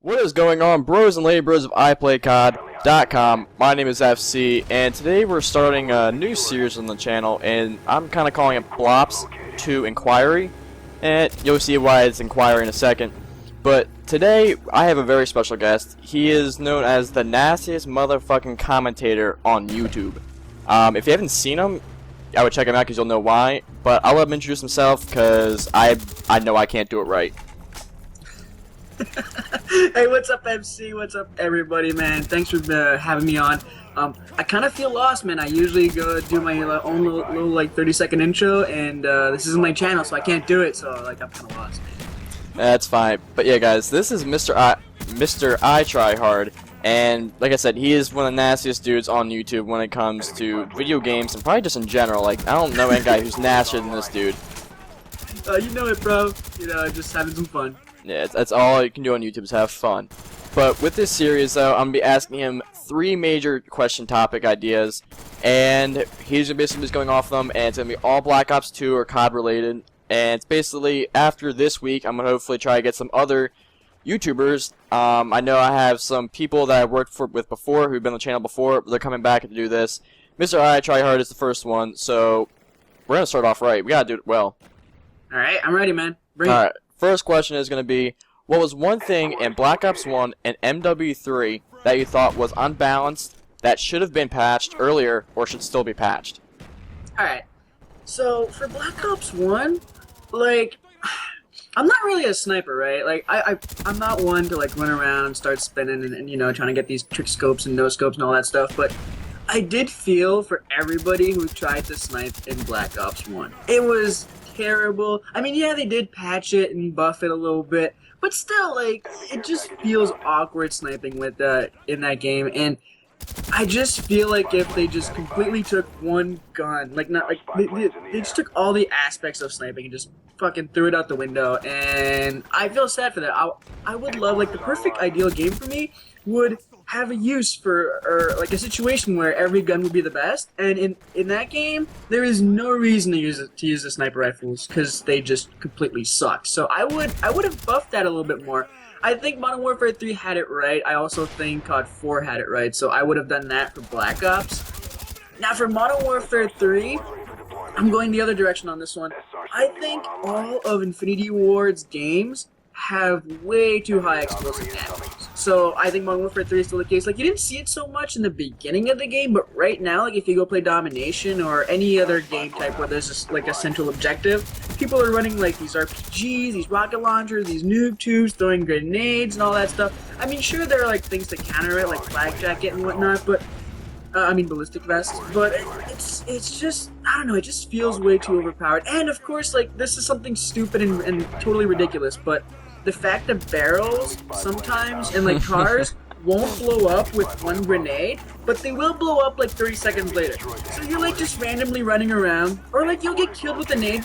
What is going on, bros and lady bros of iPlayCOD.com? My name is FC, and today we're starting a new series on the channel, and I'm kind of calling it Blops to Inquiry, and you'll see why it's Inquiry in a second. But today, I have a very special guest. He is known as the nastiest motherfucking commentator on YouTube. If you haven't seen him, I would check him out because you'll know why, but I'll let him introduce himself because I know I can't do it right. Hey, what's up, MC? What's up, everybody, man? Thanks for having me on. I kind of feel lost, man. I usually go do my own little like 30-second intro, and this isn't my channel, so I can't do it. So like, I'm kind of lost, man. That's fine. But yeah, guys, this is MrITryHard, and like I said, he is one of the nastiest dudes on YouTube when it comes to video games and probably just in general. Like, I don't know any guy who's nastier than this dude. You know it, bro. You know, just having some fun. Yeah, that's all you can do on YouTube is have fun. But with this series, though, I'm going to be asking him 3 major question topic ideas, and he's basically just going off them, and it's going to be all Black Ops 2 or COD related. And it's basically, after this week, I'm going to hopefully try to get some other YouTubers. I know I have some people that I've worked with before, who've been on the channel before, but they're coming back to do this. MrITryHard is the first one, so we're going to start off right. We got to do it well. Alright, I'm ready, man. Bring Alright. it. First question is going to be, what was one thing in Black Ops 1 and MW3 that you thought was unbalanced, that should have been patched earlier, or should still be patched? Alright, so for Black Ops 1, like, I'm not really a sniper, right? Like, I'm not one to, like, run around, start spinning, and you know, trying to get these trick scopes and no scopes and all that stuff, but I did feel for everybody who tried to snipe in Black Ops 1. It was terrible. I mean, yeah, they did patch it and buff it a little bit, but still, like, it just feels awkward sniping with in that game, and I just feel like if they just completely took one gun, like, not like they just took all the aspects of sniping and just fucking threw it out the window, and I feel sad for that. I would love, like, the perfect ideal game for me would have a use for, or like a situation where every gun would be the best, and in that game there is no reason to use the sniper rifles because they just completely suck. So I would have buffed that a little bit more. I think Modern Warfare 3 had it right. I also think COD 4 had it right, so I would have done that for Black Ops. Now for Modern Warfare 3, I'm going the other direction on this one. I think all of Infinity Ward's games have way too high explosive damage. So I think Modern Warfare 3 is still the case. Like, you didn't see it so much in the beginning of the game, but right now, like, if you go play Domination or any other game type where there's just, like, a central objective, people are running, like, these RPGs, these rocket launchers, these noob tubes, throwing grenades and all that stuff. I mean, sure, there are, like, things to counter it, like flak jacket and whatnot, but I mean ballistic vests, but it's just, I don't know, it just feels way too overpowered. And of course, like, this is something stupid and totally ridiculous, but the fact that barrels sometimes in, like, cars won't blow up with one grenade, but they will blow up like 30 seconds later. So you're, like, just randomly running around, or like you'll get killed with a nade,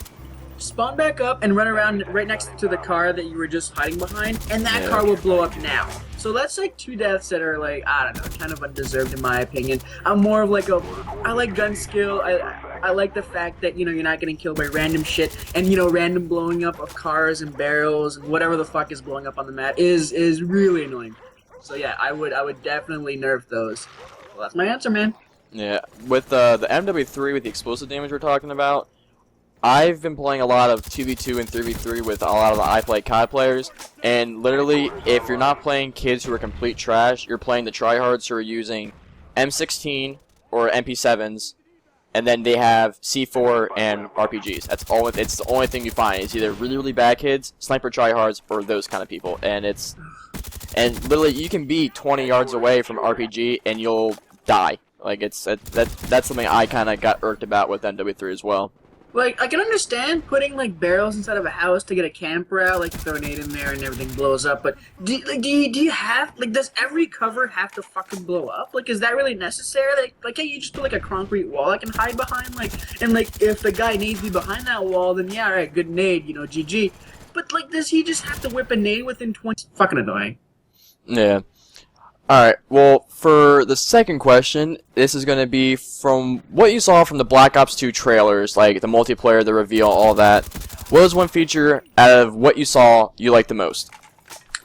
spawn back up and run around right next to the car that you were just hiding behind, and that car will blow up now. So that's like 2 deaths that are, like, I don't know, kind of undeserved in my opinion. I'm more of like I like gun skill. I like the fact that, you know, you're not getting killed by random shit, and, you know, random blowing up of cars and barrels and whatever the fuck is blowing up on the map is really annoying. So yeah, I would definitely nerf those. Well, that's my answer, man. Yeah, with the MW3 with the explosive damage we're talking about, I've been playing a lot of 2v2 and 3v3 with a lot of the iPlayCOD players, and literally, if you're not playing kids who are complete trash, you're playing the tryhards who are using M16 or MP7s, and then they have C4 and RPGs. That's all. It's the only thing you find. It's either really bad kids, sniper tryhards, or those kind of people. And literally you can be 20 yards away from RPG and you'll die. Like, that's something I kind of got irked about with MW3 as well. Like, I can understand putting, like, barrels inside of a house to get a camper out, like, throw a nade in there and everything blows up, but do you have, like, does every cover have to fucking blow up? Like, is that really necessary? Like can't you just put, like, a concrete wall I can hide behind? Like, and, like, if the guy needs me behind that wall, then yeah, alright, good nade, you know, GG. But, like, does he just have to whip a nade within 20? Fucking annoying. Yeah. Alright, well, for the second question, this is going to be from what you saw from the Black Ops 2 trailers, like the multiplayer, the reveal, all that. What was one feature out of what you saw you liked the most?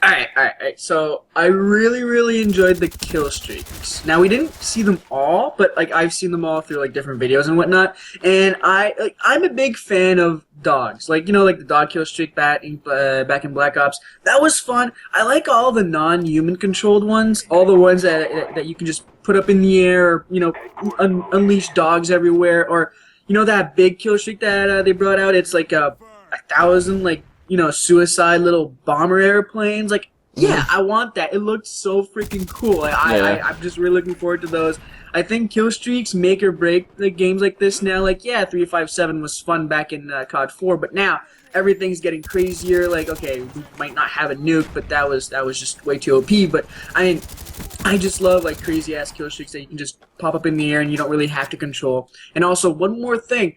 Alright. So I really enjoyed the kill streaks. Now we didn't see them all, but like I've seen them all through like different videos and whatnot. And I'm a big fan of dogs. Like like the dog kill streak back in Black Ops. That was fun. I like all the non-human controlled ones, all the ones that you can just put up in the air, or, unleash dogs everywhere, or that big kill streak that they brought out. It's like 1,000 like suicide little bomber airplanes. Like, yeah, I want that. It looked so freaking cool. I'm just really looking forward to those. I think kill streaks make or break the games like this now. Like, yeah, 357 was fun back in COD 4, but now everything's getting crazier. Like, okay, we might not have a nuke, but that was just way too OP. But I just love like crazy ass kill streaks that you can just pop up in the air and you don't really have to control. And also, one more thing,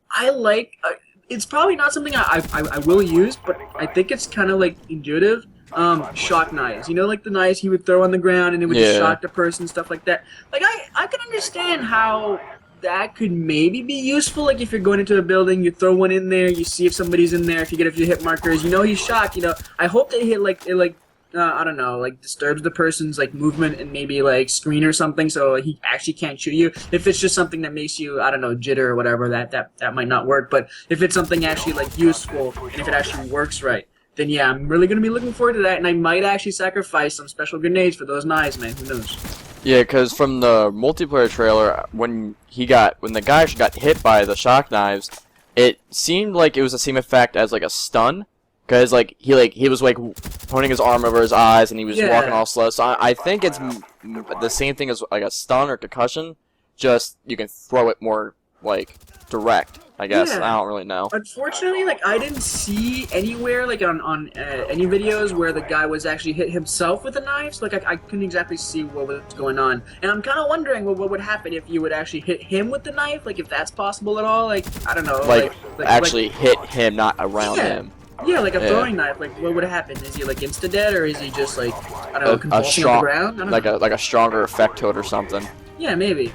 I like. It's probably not something I will use, but I think it's kind of like intuitive. Shock knives. Like the knives he would throw on the ground and it would just shock the person, stuff like that. Like I can understand how that could maybe be useful. Like if you're going into a building, you throw one in there, you see if somebody's in there. If you get a few hit markers, he's shocked. I hope they hit I don't know, like disturbs the person's like movement and maybe like screen or something, so he actually can't shoot you. If it's just something that makes you, I don't know, jitter or whatever, that might not work. But if it's something actually like useful and if it actually works right, then yeah, I'm really gonna be looking forward to that, and I might actually sacrifice some special grenades for those knives, man. Who knows? Yeah, because from the multiplayer trailer, when the guy actually got hit by the shock knives, it seemed like it was the same effect as like a stun. Cause he was like pointing his arm over his eyes and he was walking all slow. So I think it's the same thing as like a stun or concussion. Just you can throw it more like direct. I guess I don't really know. Unfortunately, like I didn't see anywhere like on any videos where the guy was actually hit himself with the knives. Like I couldn't exactly see what was going on, and I'm kind of wondering what would happen if you would actually hit him with the knife. Like if that's possible at all. Like I don't know. Like actually hit him, not around him. Yeah, like a throwing knife. Like, what would happen? Is he like insta dead, or is he just like I don't know, convulsing on the ground? I don't know. Like a stronger effect to it or something. Yeah, maybe.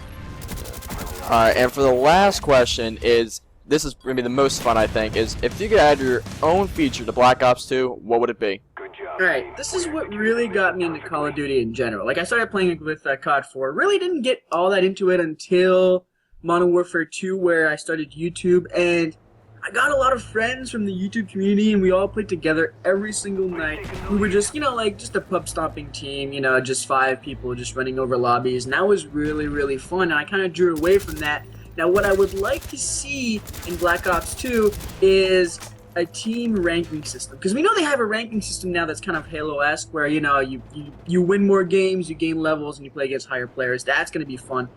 All right, and for the last question this is gonna be the most fun I think. Is if you could add your own feature to Black Ops 2, what would it be? All right, this is what really got me into Call of Duty in general. Like I started playing it with COD 4. Really didn't get all that into it until Modern Warfare 2, where I started YouTube, and I got a lot of friends from the YouTube community, and we all played together every single night. We were just, like just a pub stomping team, just 5 people just running over lobbies, and that was really fun, and I kind of drew away from that. Now, what I would like to see in Black Ops 2 is a team ranking system, because we know they have a ranking system now that's kind of Halo-esque, where, you win more games, you gain levels, and you play against higher players. That's going to be fun.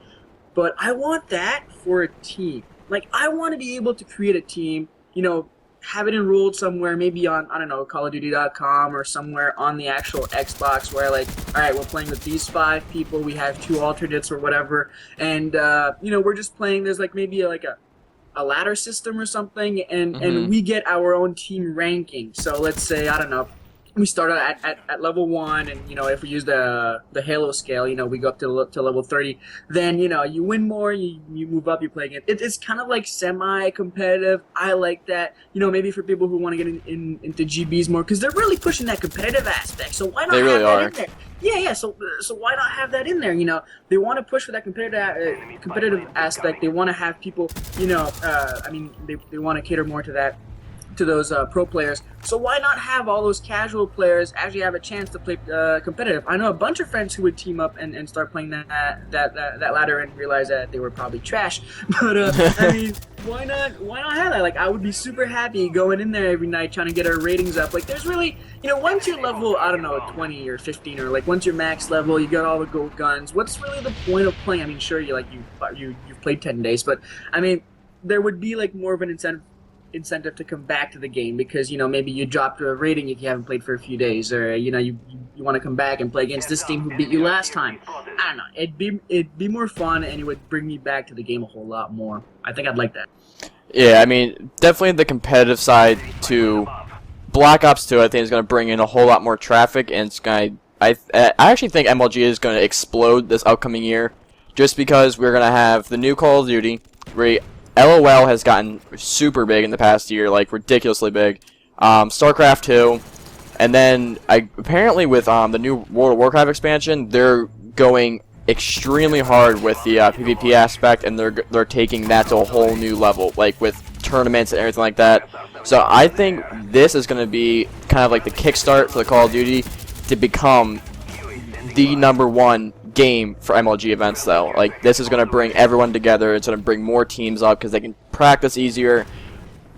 But I want that for a team. Like, I want to be able to create a team, have it enrolled somewhere, maybe on, I don't know, CallOfDuty.com or somewhere on the actual Xbox where, like, alright, we're playing with these 5 people, we have 2 alternates or whatever, and, we're just playing, there's, like, maybe, like, a ladder system or something, and we get our own team ranking. So, let's say, I don't know, we start at level 1, and if we use the Halo scale, we go up to level 30. Then you win more, you move up, you play again. It's kind of like semi-competitive. I like that. Maybe for people who want to get into GBs more, because they're really pushing that competitive aspect. So why not have that in there? Yeah. So why not have that in there? They want to push for that competitive aspect. They want to have people. They want to cater more to that. To those pro players, so why not have all those casual players actually have a chance to play competitive? I know a bunch of friends who would team up and start playing that ladder and realize that they were probably trash. But why not have that? Like, I would be super happy going in there every night trying to get our ratings up. Like, there's really, once you're level, I don't know, 20 or 15, or like once you're max level, you got all the gold guns. What's really the point of playing? I mean, sure, you've played 10 days, but I mean, there would be like more of an incentive to come back to the game, because maybe you dropped a rating if you haven't played for a few days, or you want to come back and play against this team who beat you last time. I don't know, it'd be more fun, and it would bring me back to the game a whole lot more. I think I'd like that. Yeah, I mean, definitely the competitive side to Black Ops 2 I think is going to bring in a whole lot more traffic, and it's going to, I actually think MLG is going to explode this upcoming year, just because we're going to have the new Call of Duty, where LOL has gotten super big in the past year, like ridiculously big. StarCraft 2, And then apparently with the new World of Warcraft expansion, they're going extremely hard with the PvP aspect, and they're taking that to a whole new level, like with tournaments and everything like that. So I think this is going to be kind of like the kickstart for the Call of Duty to become the #1 game for MLG events, though. Like, this is going to bring everyone together. It's going to bring more teams up because they can practice easier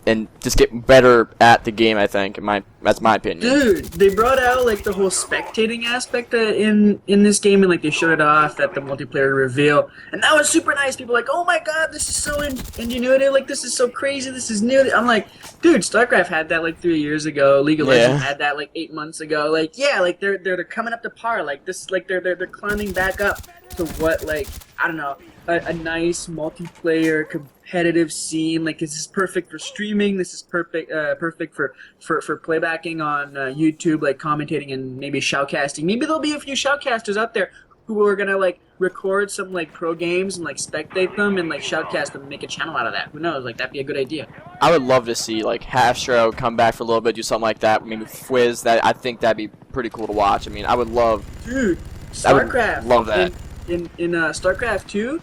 and just get better at the game, I think. That's my opinion. Dude, they brought out like the whole spectating aspect in this game, and like they showed it off at the multiplayer reveal, and that was super nice. People were like, oh my god, this is so ingenuitive, like this is so crazy, this is new. I'm like, dude, StarCraft had that like 3 years ago. League of Legends had that like 8 months ago. Like, yeah, like they're coming up to par. Like this, like they're climbing back up to what, like, I don't know, a nice multiplayer competitive scene. Like, this is perfect for streaming. This is perfect for playbacking on YouTube, like commentating and maybe shoutcasting. Maybe there'll be a few shoutcasters out there who are gonna like record some like pro games and like spectate them and like shoutcast them and make a channel out of that. Who knows? Like, that'd be a good idea. I would love to see like Halfstro come back for a little bit, do something like that. Maybe Fwiz. That, I think that'd be pretty cool to watch. I mean, I would love. Dude, StarCraft. Love that. In StarCraft 2,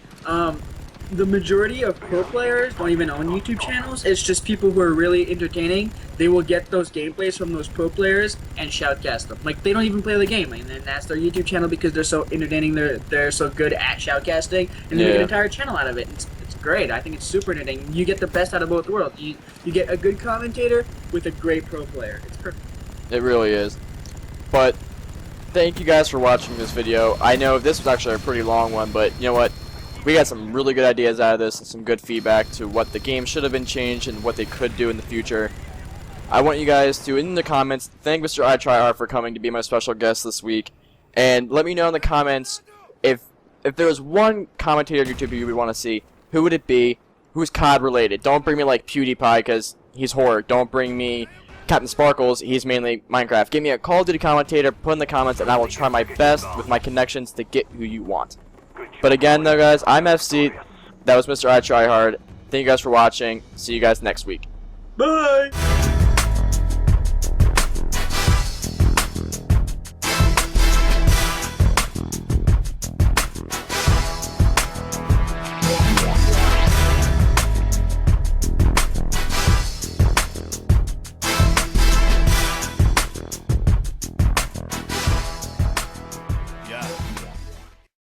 the majority of pro players don't even own YouTube channels. It's just people who are really entertaining. They will get those gameplays from those pro players and shoutcast them. Like, they don't even play the game, and then that's their YouTube channel because they're so entertaining. They're so good at shoutcasting, and they make an entire channel out of it. It's great. I think it's super entertaining. You get the best out of both worlds. You get a good commentator with a great pro player. It's perfect. It really is. But thank you guys for watching this video. I know this was actually a pretty long one, but you know what? We got some really good ideas out of this and some good feedback to what the game should have been changed and what they could do in the future. I want you guys to, in the comments, thank MrITryHard for coming to be my special guest this week. And let me know in the comments if there was one commentator YouTuber you would want to see, who would it be? Who's COD related? Don't bring me like PewDiePie because he's horror. Don't bring me Captain Sparkles, he's mainly Minecraft. Give me a Call of Duty commentator, put in the comments, and I will try my best with my connections to get who you want. But again, though, guys, I'm FC. That was MrITryHard. Thank you guys for watching. See you guys next week. Bye!